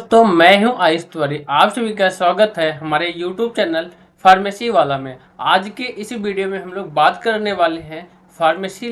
दोस्तों, मैं हूं आयुष तिवारी। आप सभी का स्वागत है हमारे YouTube चैनल फार्मेसी वाला में। आज के इस वीडियो में हम लोग बात करने वाले हैं फार्मेसी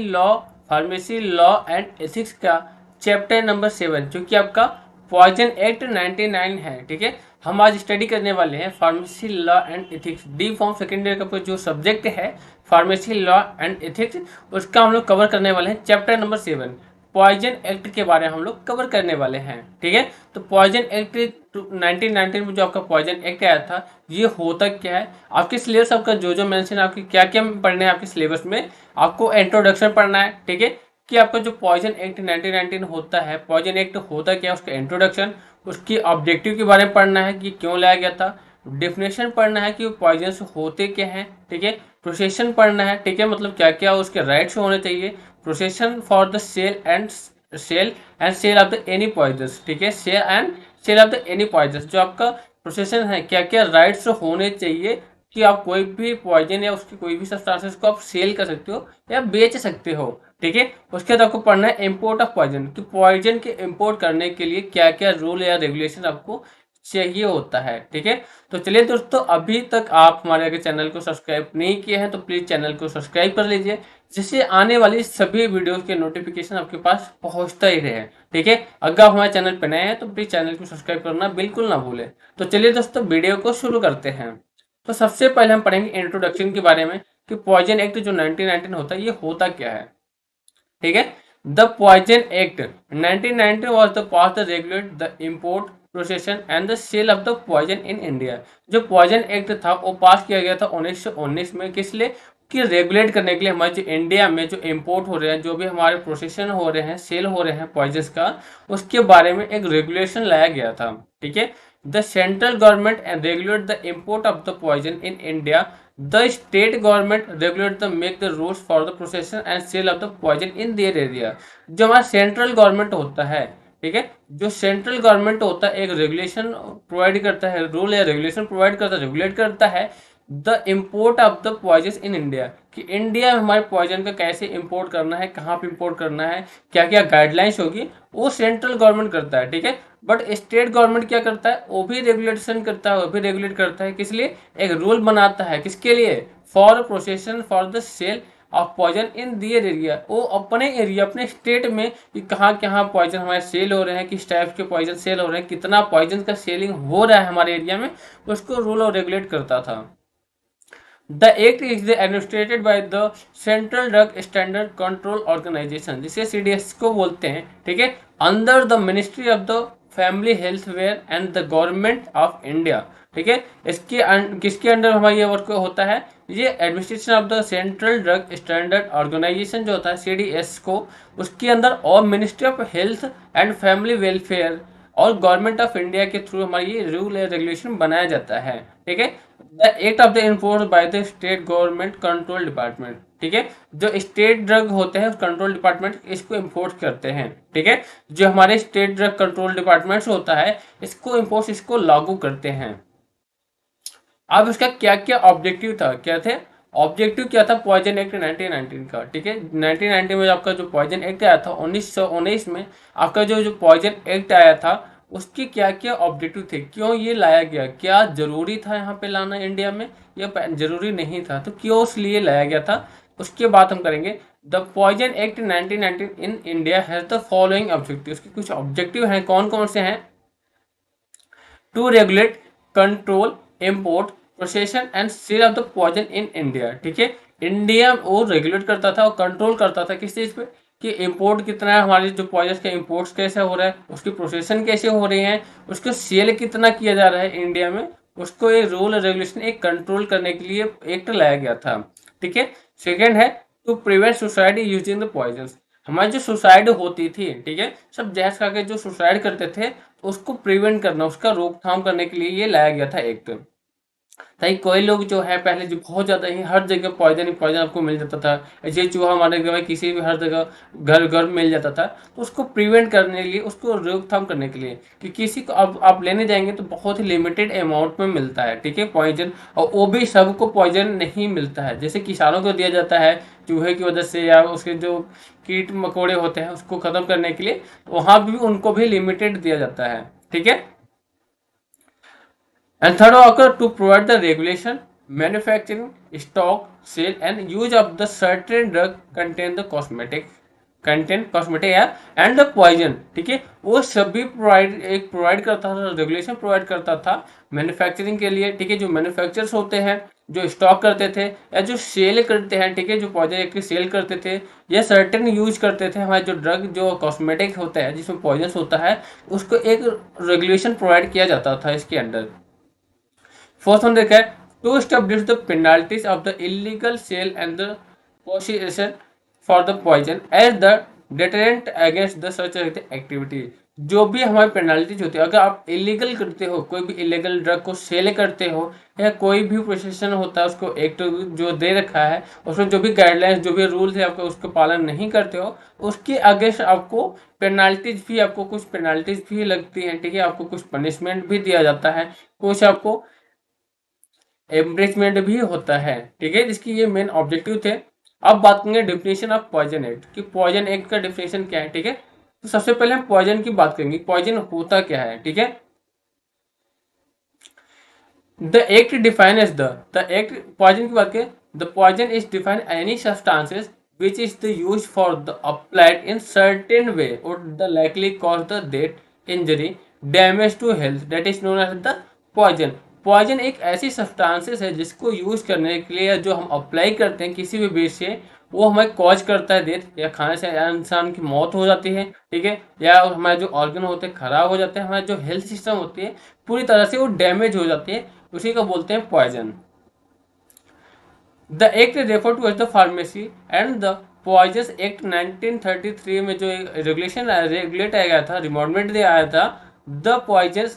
लॉ एंड एथिक्स का चैप्टर नंबर 7, जो कि आपका पॉइजन एक्ट 99 है। ठीक है, हम आज स्टडी करने वाले हैं pharmacy law and ethics. D form second year का जो सब्जेक्ट है फार्मेसी लॉ एंड एथिक्स, उसका हम लोग कवर करने वाले हैं चैप्टर नंबर 7। पॉइजन एक्ट के बारे में हम लोग कवर करने वाले हैं। ठीक है, तो पॉइजन एक्ट 1919 में जो आपका पॉइजन एक्ट आया था, ये होता क्या है? आपके सिलेबस आपका जो मेंशन है, आपके क्या क्या पढ़ने हैं आपके सिलेबस में, आपको इंट्रोडक्शन पढ़ना है। ठीक है, कि आपका जो पॉइजन एक्ट 1919 होता है, पॉइजन एक्ट होता क्या है, उसका इंट्रोडक्शन, उसकी ऑब्जेक्टिव के बारे में पढ़ना है कि क्यों लाया गया था, डेफिनेशन पढ़ना है कि पॉइजन होते क्या हैं। ठीक है, प्रोसेशन पढ़ना है। ठीक है, मतलब क्या क्या उसके राइट्स होने चाहिए, procession for the sale of the any poisons. ठीक है, sale of the any poisons, जो आपका प्रोसेशन है, क्या क्या राइट्स होने चाहिए कि आप कोई भी पॉइजन या उसकी कोई भी सब्सटेंसेस को आप सेल कर सकते हो या बेच सकते हो। ठीक है, उसके बाद आपको पढ़ना है इम्पोर्ट ऑफ पॉइजन, कि पॉइजन के इम्पोर्ट करने के लिए क्या क्या रूल या रेगुलेशन आपको चाहिए होता है। ठीक है, तो चलिए दोस्तों, अभी तक आप हमारे अगर चैनल को सब्सक्राइब नहीं किए हैं तो प्लीज़ चैनल को सब्सक्राइब कर लीजिए, जिससे आने वाली सभी वीडियो के नोटिफिकेशन आपके पास पहुंचता ही रहे। ठीक है, अगर आप हमारे चैनल पर नए हैं तो प्लीज़ चैनल को सब्सक्राइब करना बिल्कुल ना भूलें। तो चलिए दोस्तों, वीडियो को शुरू करते हैं। तो सबसे पहले हम पढ़ेंगे इंट्रोडक्शन के बारे में, कि पॉइजन एक्ट जो 1919 होता है, ये होता क्या है। ठीक है, the poison act 1919 was the pass the regulate the import, procession and the sale of the poison in India. जो पॉइजन एक्ट था वो पास किया गया था 1919 में, किस लिए? कि रेगुलेट करने के लिए हमारे जो इंडिया में जो इम्पोर्ट हो रहे हैं, जो भी हमारे प्रोसेशन हो रहे हैं, सेल हो रहे हैं पॉइजन्स का, उसके बारे में एक रेगुलेशन लाया गया था। ठीक है, the central government and regulate the import of the poison in India, the state government regulate the make the rules for the procession and sale of the poison in their area. जो हमारा central government होता है, ठीक है, जो central government होता है, एक रेगुलेशन प्रोवाइड करता है, रूल या रेगुलेशन प्रोवाइड करता है, रेगुलेट करता है the import of the poison in India, कि इंडिया में हमारे पॉइजन का कैसे इंपोर्ट करना है, कहाँ पे इंपोर्ट करना है, क्या क्या गाइडलाइंस होगी, वो सेंट्रल गवर्नमेंट करता है। ठीक है, बट स्टेट गवर्नमेंट क्या करता है, वो भी रेगुलेशन करता है, वो भी रेगुलेट करता है। किस लिए? एक रूल बनाता है, किसके लिए? For procession for the sale of poison in their area. वो अपने एरिया, अपने स्टेट में कि कहाँ कहाँ पॉइजन हमारे सेल हो रहे हैं, किस टाइप के पॉइजन सेल हो रहे हैं, कितना पॉइजन का सेलिंग हो रहा है हमारे एरिया में, उसको रूल और रेगुलेट करता था। The act is administered by the central drug standard control organisation, जिसे सीडीएस को बोलते हैं। ठीक है, under the ministry of the family health वेयर and the government of India. ठीक है, किसके अंडर हमारा ये वर्क होता है? ये administration of the central drug standard organisation जो होता है सीडीएस को, उसके अंदर, और ministry of health and family welfare और गवर्नमेंट ऑफ इंडिया के थ्रू हमारी ये रूल या रेगुलेशन बनाया जाता है। ठीक है, the act of the enforce by the state government control department. ठीक है, जो स्टेट ड्रग होते हैं कंट्रोल डिपार्टमेंट इसको इन्फोर्स करते हैं। ठीक है, जो हमारे स्टेट ड्रग कंट्रोल डिपार्टमेंट होता है, इसको इन्फोर्स, इसको लागू करते हैं। अब इसका क्या क्या ऑब्जेक्टिव था, क्या थे ऑब्जेक्टिव, क्या था पॉइजन एक्ट 1919 का। ठीक है, 1919 में आपका जो पॉइजन एक्ट आया था, 1919 में आपका जो पॉइजन एक्ट आया था, उसके क्या क्या ऑब्जेक्टिव थे, क्यों ये लाया गया, क्या जरूरी था यहाँ पे लाना इंडिया में, या जरूरी नहीं था, तो क्यों उस लिए लाया गया था, उसके बाद हम करेंगे। The poison act 1919 in India has the following objective. उसके कुछ ऑब्जेक्टिव हैं, कौन कौन से हैं? To regulate, control, import, procession and sale of the poison in India. ठीक है, इंडिया वो रेगुलेट करता था और कंट्रोल करता था किस चीज़ पे, कि इम्पोर्ट कितना है, हमारे जो पॉइजन के इम्पोर्ट्स कैसे हो रहा है, उसकी प्रोसेशन कैसे हो रही है, उसको सेल कितना किया जा रहा है इंडिया में, उसको एक रूल रेगुलेशन, एक कंट्रोल करने के लिए एक्ट लाया गया था। ठीक है, सेकेंड है to prevent suicide using the poison. हमारी जो सुसाइड होती थी, ठीक है, सब जहर खा के जो सुसाइड करते थे, तो उसको प्रिवेंट करना, उसका रोकथाम करने के लिए ये लाया गया था एक्ट। ताकि कोई लोग जो है पहले जो बहुत ज़्यादा ही हर जगह पॉइजन ही पॉइजन आपको मिल जाता था, ऐसे चूहा मारने के बाद किसी भी हर जगह घर घर मिल जाता था, तो उसको प्रिवेंट करने के लिए, उसको रोकथाम करने के लिए, कि किसी को अब आप लेने जाएंगे तो बहुत ही लिमिटेड अमाउंट में मिलता है। ठीक है, पॉइजन, और वो भी सबको पॉइजन नहीं मिलता है, जैसे किसानों को दिया जाता है चूहे की वजह से, या उसके जो कीट मकोड़े होते हैं उसको ख़त्म करने के लिए, वहाँ भी उनको भी लिमिटेड दिया जाता है। ठीक है, And third occur to provide the regulation, manufacturing, stock, sale and use of the certain drug contain the cosmetic या एंड द पॉइजन, ठीक है, वो सभी प्रोवाइड करता था, रेगुलेशन प्रोवाइड करता था मैन्युफैक्चरिंग के लिए, ठीक है, जो मैन्युफैक्चरर्स होते हैं जो स्टॉक करते थे या जो सेल करते हैं, ठीक है, जो पॉइजन एक सेल करते थे या सर्टेन यूज करते थे, हमारे जो ड्रग जो कॉस्मेटिक होता है जिसमें पॉइजन होता है उसको एक रेगुलेशन प्रोवाइड किया जाता था इसके अंडर। फोर्थ वन देखा है to establish the penalties of the illegal sale and the possession for the poison as the deterrent against the such activity. जो भी हमारी पेनाल्टीज होती है, अगर आप इलीगल करते हो, कोई भी इलीगल ड्रग को सेल करते हो या कोई भी प्रोसेशन होता है उसको एक्ट जो दे रखा है उसमें जो भी गाइडलाइंस जो भी रूल्स है आपका उसको पालन नहीं करते हो, उसके अगेंस्ट आपको पेनाल्टीज भी, आपको कुछ पेनाल्टीज भी लगती हैं, ठीक है, आपको कुछ पनिशमेंट भी दिया जाता है, कुछ आपको एम्ब्रेसमेंट भी होता है, ठीक है, जिसकी ये मेन ऑब्जेक्टिव थे। अब बात करेंगे डिफिनेशन ऑफ पॉइजन एक्ट कि पॉइजन एक्ट का डिफिनेशन क्या है, ठीक है। तो सबसे पहले हम पॉइजन की बात करेंगे, पॉइजन होता क्या है, ठीक है। The act define as the act poison की बात करें, the poison is define any substances which is the use for the applied in certain way would the likely cause the death, injury, damage to health that is known as the poison। Poison एक ऐसी substances है जिसको use करने के लिए जो हम apply करते हैं किसी भी बेस से वो हमें कॉज करता है डेथ, या खाने से इंसान की मौत हो जाती है, ठीक है, या हमारे जो ऑर्गन होते हैं खराब हो जाते हैं, हमारे जो हेल्थ सिस्टम होती है पूरी तरह से वो डैमेज हो जाती है, उसी को बोलते हैं poison. The act refer to as the pharmacy and the poison act 1933 में जो रेगुलेशन रेगुलेट आया गया था, रिमॉर्डमेंट दिया आया था द पॉइजन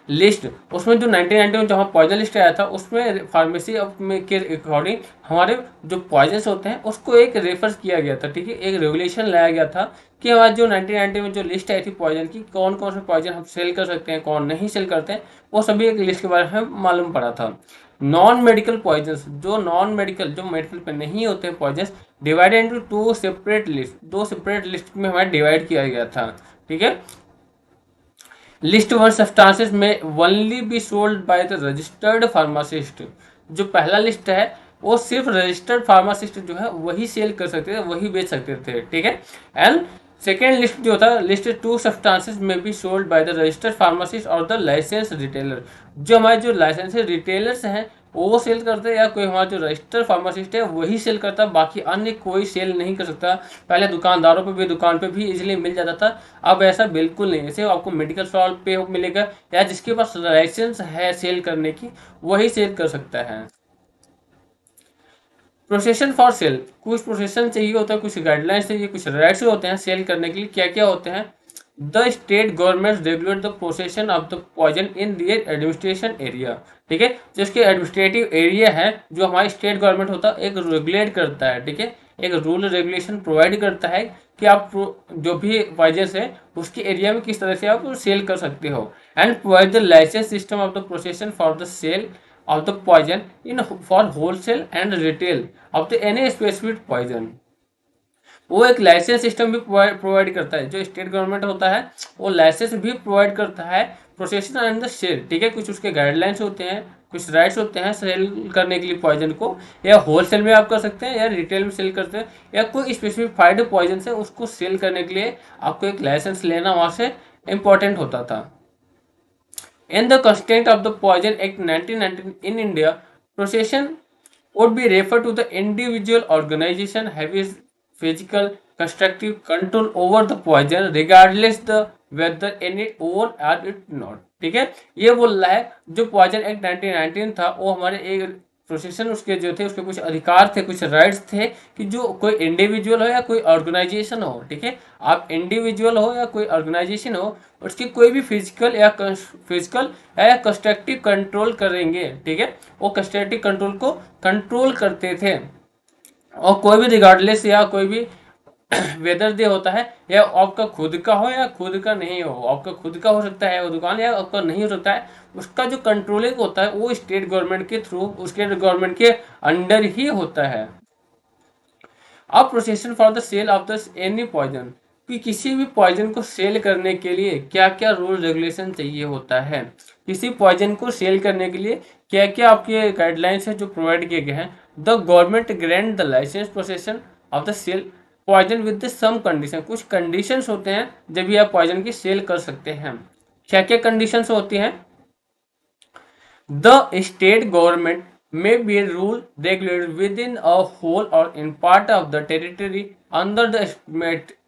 लिस्ट, उसमें जो 1990 में जहाँ पॉइजन लिस्ट आया था उसमें फार्मेसी में के अकॉर्डिंग हमारे जो पॉइजन होते हैं उसको एक रेफर किया गया था, ठीक है, एक रेगुलेशन लाया गया था कि हमारा जो 1990 में जो लिस्ट आई थी पॉइजन की, कौन कौन से पॉइजन हम सेल कर सकते हैं कौन नहीं सेल करते हैं, वो सभी एक लिस्ट के बारे में मालूम पड़ा था। नॉन मेडिकल पॉइजन, जो नॉन मेडिकल जो मेडिकल पे नहीं होते हैं poison, divided into two separate list, दो सेपरेट लिस्ट में हमारे डिवाइड किया गया था, ठीक है। List one substances may only be sold by the registered pharmacist, जो पहला लिस्ट है वो सिर्फ रजिस्टर्ड फार्मासिस्ट जो है वही सेल कर सकते थे, वही बेच सकते थे, ठीक है। एंड सेकेंड लिस्ट जो था लिस्ट टू सब्सटेंसेस में be sold by the registered pharmacist और द लाइसेंस रिटेलर, जो हमारे जो लाइसेंस रिटेलर्स हैं वो सेल करते हैं या कोई हमारा जो रजिस्टर्ड फार्मासिस्ट है वही सेल करता है, बाकी अन्य कोई सेल नहीं कर सकता। पहले दुकानदारों पे भी दुकान पे भी इजीली मिल जाता था, अब ऐसा बिल्कुल नहीं, जैसे आपको मेडिकल शॉप पे मिलेगा या जिसके पास लाइसेंस है सेल करने की वही सेल कर सकता है। प्रोसेशन फॉर सेल, कुछ प्रोसेशन चाहिए होता है, कुछ गाइडलाइंस चाहिए, कुछ राइट्स होते हैं सेल करने के लिए, क्या क्या होते हैं। The state government regulate the possession of the poison in their administration area, ठीक है, जिसके एडमिनिस्ट्रेटिव एरिया है जो हमारी स्टेट गवर्नमेंट होता है एक रेगुलेट करता है, ठीक है, एक रूल रेगुलेशन प्रोवाइड करता है कि आप जो भी पॉइजन है उसके एरिया में किस तरह से आप सेल कर सकते हो। And provide the licence system of the possession for the sale of the poison in for wholesale and retail of the any specific poison। वो एक लाइसेंस सिस्टम भी प्रोवाइड करता है, जो स्टेट गवर्नमेंट होता है वो लाइसेंस भी प्रोवाइड करता है प्रोसेशन एंड द सेल, ठीक है, कुछ उसके गाइडलाइंस होते हैं, कुछ राइट्स होते हैं सेल करने के लिए पॉइजन को, या होलसेल में आप कर सकते हैं या रिटेल में सेल करते हैं, या कोई स्पेसिफाइड पॉइजन है उसको सेल करने के लिए आपको एक लाइसेंस लेना वहाँ से इम्पोर्टेंट होता था। In the constraint of the Poison Act 1919 in India, possession would be referred to the individual organization having physical constructive control over the poison regardless the whether any own or it not, ठीक है। ये बोल रहा है जो poison act 1919 था वो हमारे एक प्रोसेशन उसके जो थे उसके कुछ अधिकार थे, कुछ राइट्स थे कि जो कोई इंडिविजुअल हो या कोई ऑर्गेनाइजेशन हो, ठीक है, आप इंडिविजुअल हो या कोई ऑर्गेनाइजेशन हो उसकी कोई भी फिजिकल या कंस्ट्रक्टिव कंट्रोल करेंगे, ठीक है, वो कंस्ट्रक्टिव कंट्रोल को कंट्रोल करते थे, और कोई भी रिगार्डलेस या कोई भी वेदर डे होता है या आपका खुद का हो या खुद का नहीं हो, आपका खुद का हो सकता है वो दुकान या आपका नहीं हो सकता है, उसका जो कंट्रोलिंग होता है वो स्टेट गवर्नमेंट के थ्रू उसके गवर्नमेंट के अंडर ही होता है। अब possession for the sale of the any poison, कि किसी भी पॉइजन को सेल करने के लिए क्या क्या रूल रेगुलेशन चाहिए होता है, किसी पॉइजन को सेल करने के लिए क्या क्या आपके गाइडलाइंस है जो प्रोवाइड किए गए हैं। The government grant the licence possession of the sale poison with some condition, कुछ कंडीशंस होते हैं जब भी आप पॉइजन की सेल कर सकते हैं। क्या क्या कंडीशंस होती हैं? The state government may be rule regulated within a whole or in part of the territory under the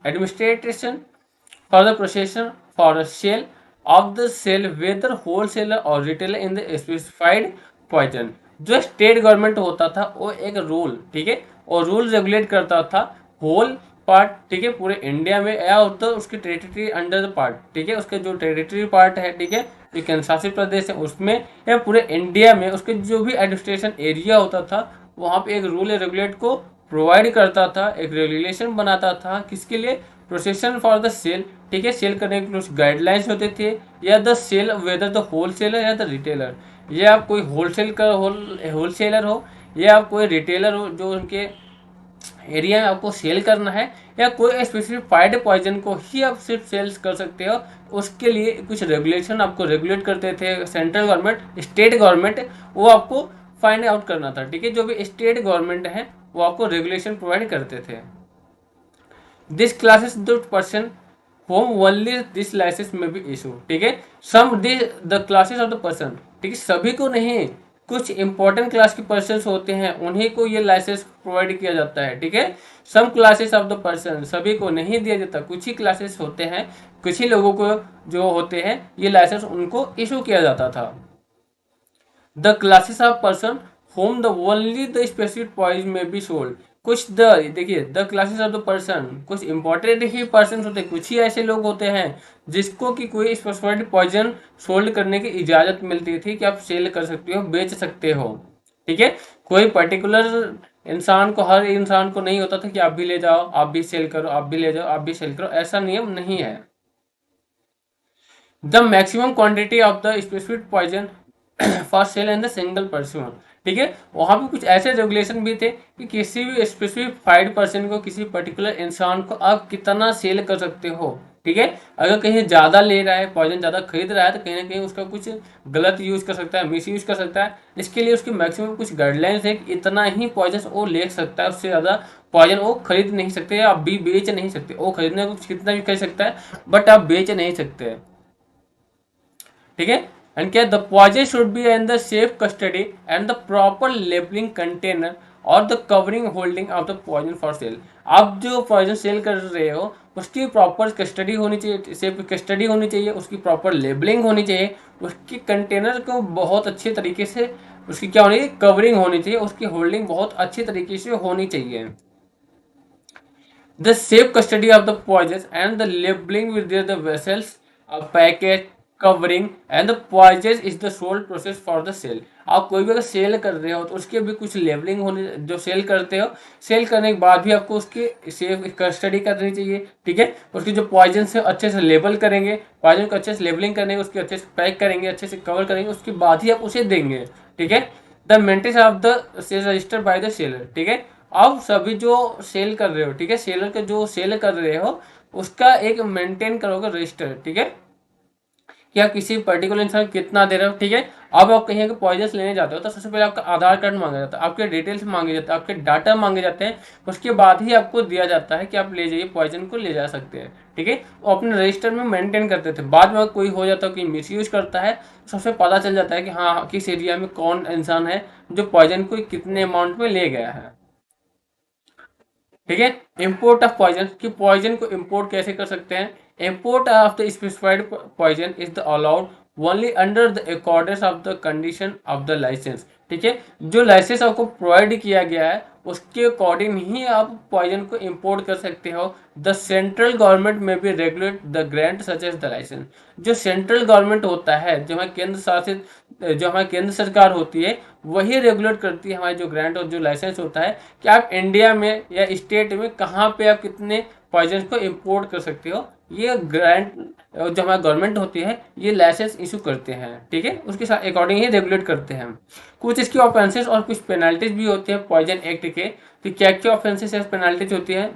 administration for the procession for a sale of the sale whether wholesaler or retailer in the specified poison। जो state government होता था वो एक rule, ठीक है, और rule regulate करता था होल पार्ट, ठीक है, पूरे इंडिया में, या होता उसकी टेरिटरी अंडर द पार्ट, ठीक है, उसके जो टेरिटरी पार्ट है, ठीक है, जो केंद्र शासित प्रदेश है उसमें, या पूरे इंडिया में उसके जो भी एडमिनिस्ट्रेशन एरिया होता था वहाँ पे एक रूल रेगुलेट को प्रोवाइड करता था, एक रेगुलेशन बनाता था किसके लिए? प्रोसेशन फॉर द सेल, ठीक है, सेल करने के कुछ गाइडलाइंस होते थे, या the sale whether the wholesaler या द रिटेलर, या आप कोई होलसेलर हो या आप कोई रिटेलर हो जो उनके एरिया में आपको सेल करना है, या कोई स्पेसिफाइड पॉइजन को ही आप सिर्फ सेल्स कर सकते हो, उसके लिए कुछ रेगुलेशन आपको रेगुलेट करते थे सेंट्रल गवर्नमेंट, स्टेट गवर्नमेंट, वो आपको फाइंड आउट करना था, ठीक है, जो भी स्टेट गवर्नमेंट है वो आपको रेगुलेशन प्रोवाइड करते थे। This classes the person home only this licence में भी इशू, ठीक है, some the classes of the person, ठीक है, सभी को नहीं, कुछ इंपॉर्टेंट क्लास के पर्सन होते हैं उन्हीं को ये लाइसेंस प्रोवाइड किया जाता है, ठीक है, some classes of the person, सभी को नहीं दिया जाता, कुछ ही क्लासेस होते हैं, कुछ ही लोगों को जो होते हैं ये लाइसेंस उनको इशू किया जाता था। The classes of person whom the only the specific poison may be sold, कुछ द, देखिए, the classes of the person, कुछ इंपॉर्टेंट ही पर्सन होते हैं, कुछ ही ऐसे लोग होते हैं जिसको कि कोई स्पेसिफाइड पॉइजन सोल्ड करने की इजाज़त मिलती थी कि आप सेल कर सकते हो, बेच सकते हो, ठीक है, कोई पर्टिकुलर इंसान को, हर इंसान को नहीं होता था कि आप भी ले जाओ, आप भी सेल करो, आप भी ले जाओ, आप भी सेल करो, ऐसा नियम नहीं है। The maximum quantity of the specific poison for sale in the single person, ठीक है, वहाँ पे कुछ ऐसे रेगुलेशन भी थे कि किसी भी स्पेसिफाइड पर्सन को, किसी पर्टिकुलर इंसान को आप कितना सेल कर सकते हो, ठीक है, अगर कहीं ज़्यादा ले रहा है, पॉइजन ज़्यादा खरीद रहा है तो कहीं ना कहीं उसका कुछ गलत यूज़ कर सकता है, मिस यूज़ कर सकता है, इसके लिए उसकी मैक्सिमम कुछ गाइडलाइंस है कि इतना ही पॉइजन वो ले सकता है, उससे ज़्यादा पॉइजन वो खरीद नहीं सकते, आप भी बेच नहीं सकते, वो खरीदने को कितना भी कर सकता है बट आप बेच नहीं सकते, ठीक है। एंड क्या, the poison should be in the safe custody and the proper labelling container और the covering holding of the poison for sale, आप जो पॉइजन सेल कर रहे हो उसकी प्रॉपर कस्टडी होनी चाहिए, सेफ कस्टडी होनी चाहिए, उसकी प्रॉपर लेबलिंग होनी चाहिए, उसकी कंटेनर को बहुत अच्छे तरीके से उसकी क्या होनी चाहिए, कवरिंग होनी चाहिए, उसकी होल्डिंग बहुत अच्छी तरीके से होनी चाहिए। The safe custody of the poisons and the labeling with the vessels, a package, covering and the poison is the sold process for the sale, आप कोई भी अगर सेल कर रहे हो तो उसके भी कुछ लेबलिंग होने, जो सेल करते हो, सेल करने के बाद भी आपको उसकी सेफ कस्टडी करनी चाहिए, ठीक है, उसकी जो पॉइजन से अच्छे से लेबल करेंगे, पॉइजन को अच्छे से लेबलिंग करेंगे, उसके अच्छे से पैक करेंगे, अच्छे से कवर करेंगे, उसके बाद ही आप उसे देंगे, ठीक है। The maintenance of the sale registered by the seller, ठीक है, अब सभी जो सेल कर रहे हो, ठीक है, सेलर के जो सेल कर रहे हो उसका एक मेंटेन करोगे रजिस्टर, ठीक है, कि आप किसी पर्टिकुलर इंसान को कितना दे रहे हो, ठीक है। अब आप कहीं पॉइजन लेने जाते हो तो सबसे पहले आपका आधार कार्ड मांगा जाता है, आपके डिटेल्स मांगे जाते हैं, आपके डाटा मांगे जाते हैं, उसके बाद ही आपको दिया जाता है कि आप ले जाइए, पॉइजन को ले जा सकते हैं, ठीक है। वो अपने रजिस्टर में मेंटेन करते थे, बाद में कोई हो जाता है, कोई मिसयूज करता है, सबसे पता चल जाता है कि हाँ किस एरिया में कौन इंसान है जो पॉइजन को कितने अमाउंट में ले गया है, ठीक है। इंपोर्ट ऑफ पॉइजन, कि पॉइजन को इंपोर्ट कैसे कर सकते हैं, import of the specified poison is the allowed only under the accordance of the condition of the licence, ठीक है, जो लाइसेंस आपको प्रोवाइड किया गया है उसके अकॉर्डिंग ही आप पॉइजन को इंपोर्ट कर सकते हो। द सेंट्रल गवर्नमेंट में भी regulate the grant such as the licence, जो सेंट्रल गवर्नमेंट होता है, जो हमारे केंद्र शासित, जो हमारी केंद्र सरकार होती है वही रेगुलेट करती है हमारे जो ग्रांट और जो लाइसेंस होता है कि आप इंडिया में या स्टेट में कहाँ पे आप कितने पॉइजन को इंपोर्ट कर सकते हो, ये ग्रांट जो हमारी गवर्नमेंट होती है ये लाइसेंस इशू करते हैं, ठीक है, उसके साथ अकॉर्डिंग ही रेगुलेट करते हैं। कुछ इसकी ऑफेंसेस और कुछ पेनल्टीज भी होती है पॉइजन एक्ट के, तो क्या क्या ऑफेंसेस या पेनल्टीज होती है?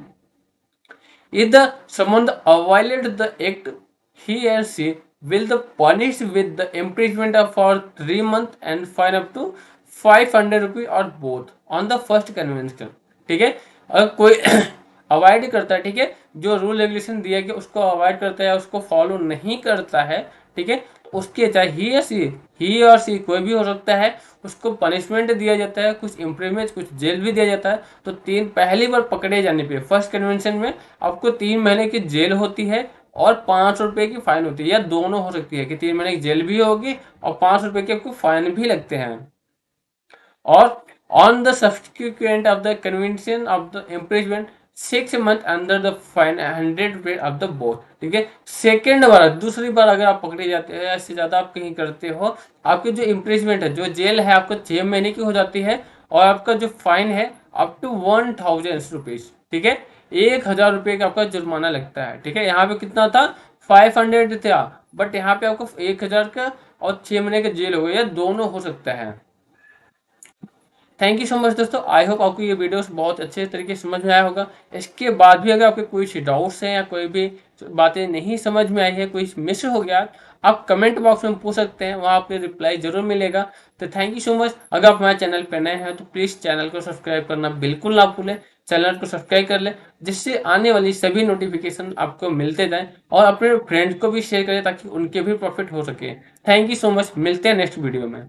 If the someone violated the act, he or she will the punished with the imprisonment of for 3 months and fine up to 500 रुपये और both on the first convention. ठीक है, अगर कोई अवॉइड करता है, ठीक है, जो रूल रेगुलेशन दिया गया उसको अवॉइड करता है, उसको फॉलो नहीं करता है, ठीक है, तो उसके चाहे ही और सी कोई भी हो सकता है, उसको पनिशमेंट दिया जाता है, कुछ इम्प्रीमेंट, कुछ जेल भी दिया जाता है। तो पहली बार पकड़े जाने पे फर्स्ट कन्वेंशन में आपको 3 महीने की जेल होती है और 500 रुपये की फाइन होती है, या दोनों हो सकती है कि 3 महीने की जेल भी होगी और 500 रुपये की आपको फाइन भी लगते हैं। और on the subsequent of the convention of the imprisonment 6 month under the fine 100 रुपये ऑफ द बोथ। ठीक है, सेकेंड बार, दूसरी बार अगर आप पकड़े जाते हैं, इससे ज्यादा आप कहीं करते हो, आपकी जो इम्प्रिजमेंट है, जो जेल है, आपको 6 महीने की हो जाती है और आपका जो फाइन है अप टू 1000 रुपीज। ठीक है, 1000 रुपये का आपका जुर्माना लगता है। ठीक है, यहाँ पे कितना था, 500 था, बट यहाँ पे आपको 1000 का और 6 महीने का जेल हो गया, दोनों हो सकता है। थैंक यू सो मच दोस्तों, आई होप आपको ये वीडियोस बहुत अच्छे तरीके से समझ में आया होगा। इसके बाद भी अगर आपके कोई डाउट्स हैं या कोई भी बातें नहीं समझ में आई है, कोई मिस हो गया, आप कमेंट बॉक्स में पूछ सकते हैं, वहाँ आपको रिप्लाई जरूर मिलेगा। तो थैंक यू सो मच। अगर आप हमारे चैनल पर नए हैं तो प्लीज़ चैनल को सब्सक्राइब करना बिल्कुल ना भूलें। चैनल को सब्सक्राइब कर लें, जिससे आने वाली सभी नोटिफिकेशन आपको मिलते जाएं, और अपने फ्रेंड्स को भी शेयर करें ताकि उनके भी प्रॉफिट हो सके। थैंक यू सो मच, मिलते हैं नेक्स्ट वीडियो में।